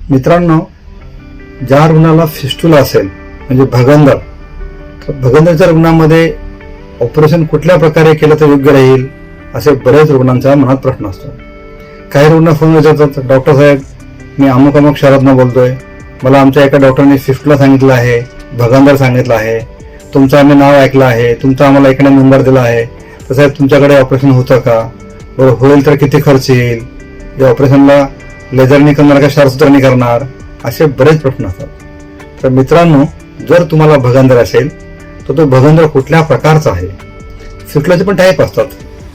मित्रांनो, ज्या रुग्णाला फिस्टुला असेल म्हणजे भगंदर, तर भगंदरच्या रुग्णामध्ये ऑपरेशन कुठल्या प्रकारे केलं तर योग्य राहील असे बरेच रुग्णांच्या मनात प्रश्न असतो. काही रुग्ण फोन विचारतात, डॉक्टर साहेब मी अमुक अमुक शहरातनं बोलतोय, मला आमच्या एका डॉक्टरने फिस्टुला सांगितलं आहे, भगंदर सांगितलं आहे, तुमचं आम्ही नाव ऐकलं आहे, तुमचा आम्हाला एकाने नंबर दिला आहे, तर साहेब तुमच्याकडे ऑपरेशन होतं का, बरं होईल तर किती खर्च येईल, या ऑपरेशनला लेझरनी करणार का शारसूत्रांनी करणार, असे बरेच प्रश्न असतात. तर मित्रांनो, जर तुम्हाला भगंदर असेल तर तो भगंदर कुठल्या प्रकारचा आहे. फिस्टुलाचे पण टाईप असतात,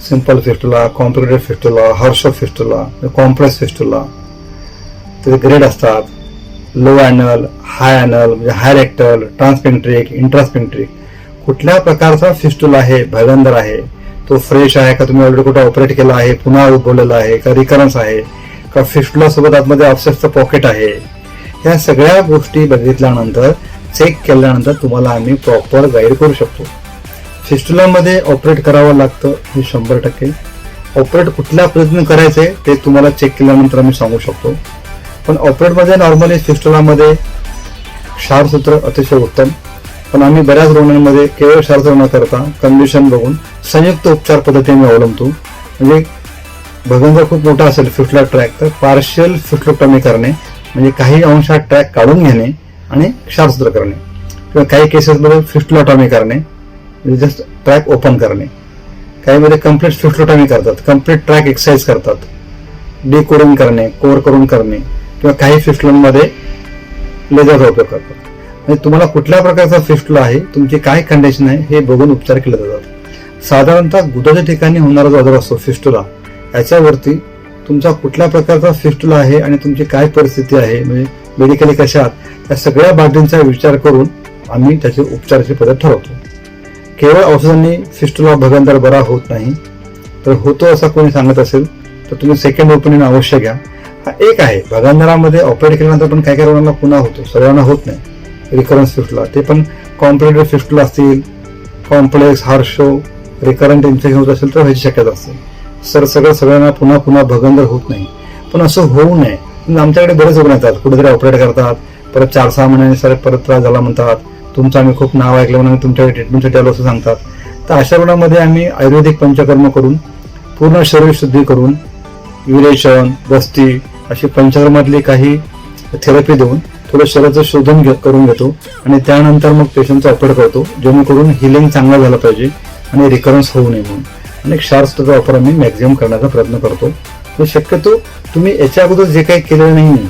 simple fistula, complicated fistula, Harsh fistula, compress fistula. त्याचे ग्रेड असतात, लो ॲनल, हाय ॲनल म्हणजे हाय रेक्टल, ट्रान्सपेंट्रिक, इंट्रास्पेंट्रिक. कुठल्या प्रकारचा फिस्टुला आहे, भगंदर आहे, तो फ्रेश आहे का, तुम्ही ऑलरेडी कुठे ऑपरेट केला आहे, पुन्हा उद्भवलेला आहे का, रिकरन्स आहे का, फिस्टुला सोबत आतमध्ये ऑफसेटचं पॉकेट आहे. ह्या सगळ्या गोष्टी बघितल्यानंतर, चेक केल्यानंतर तुम्हाला आम्ही प्रॉपर गाईड करू शकतो. फिस्टुलामध्ये ऑपरेट करावं लागतं हे 100%. ऑपरेट कुठल्या पद्धतीने करायचंय ते तुम्हाला चेक केल्यानंतर आम्ही सांगू शकतो. पण ऑपरेटमध्ये नॉर्मली फिस्टुलामध्ये क्षारसूत्र अतिशय उत्तम, पण आम्ही बऱ्याच रुग्णांमध्ये केवळ क्षारसूत्र न करता कंडिशन बघून संयुक्त उपचार पद्धतीने अवलंबतो. म्हणजे भगंदर खूप मोठा असेल फिस्टुला ट्रॅक, तर पार्शियल फिस्टुलोटॉमी करणे म्हणजे काही अंशात ट्रॅक काढून घेणे आणि क्षारसूत्र करणे, किंवा काही केसेसमध्ये फिस्टुलोटॉमी करणे म्हणजे जस्ट ट्रॅक ओपन करणे. काही मध्ये कम्प्लीट फिस्टुलोटॉमी करतात, कम्प्लीट ट्रॅक एक्सरसाइज करतात, डिकोडिंग करणे, कोर करून करणे, किंवा काही फिस्टुलांमध्ये लेझरचा उपयोग करतात. म्हणजे तुम्हाला कुठल्या प्रकारचा फिस्टुला आहे, तुमची काय कंडिशन आहे हे बघून उपचार केले जातात. साधारणतः गुदाच्या ठिकाणी होणारा जो आजार असतो फिस्टुला, याच्यावरती तुमचा कुठल्या प्रकारचा फिस्टुला आहे आणि तुमची काय परिस्थिती आहे, म्हणजे मेडिकली कशा आहात, या सगळ्या बाबींचा विचार करून आम्ही त्याची उपचाराची पद्धत ठरवतो. केवळ औषधांनी फिस्टुला भगंदर बरा होत नाही, तर होतो असं कोणी सांगत असेल तर तुम्ही सेकंड ओपिनियन अवश्य घ्या. हा एक आहे, भगंदरामध्ये ऑपरेट केल्यानंतर पण काही काही रुग्णांना पुन्हा होतो, सर्वांना होत नाही. रिकरन्स फिस्टुला, ते पण कॉम्प्लिकेटेड फिस्टुला असतील, कॉम्प्लेक्स, हार्शो, रिकरंट इन्फेक्शन होत असेल तर व्हायची शक्यता असते. सगळ्यांना पुन्हा पुन्हा भगंदर होत नाही, पण असं होऊ नये. आमच्याकडे बरेच रुग्ण येतात, कुठेतरी ऑपरेट करतात, परत 4-6 महिन्यांनी सर परत त्रास झाला म्हणतात, तुमचं आम्ही खूप नाव ऐकलं म्हणून तुमच्याकडे ट्रीटमेंटसाठी आलो असं सांगतात. तर अशा रुग्णांमध्ये आम्ही आयुर्वेदिक पंचकर्म करून, पूर्ण शरीर शुद्धी करून, विरेचन, बस्ती अशी पंचकर्मातली काही थेरपी देऊन थोडं शरीराचं शोधन करून घेतो आणि त्यानंतर मग पेशंटचं ऑपरेट करतो, जेणेकरून हिलिंग चांगलं झालं पाहिजे आणि रिकरन्स होऊ नये म्हणून. आणि क्षारसूत्राचा वापर आम्ही मॅक्झिमम करण्याचा प्रयत्न करतो. शक्यतो तुम्ही याच्या अगोदर जे काही केलेलं नाही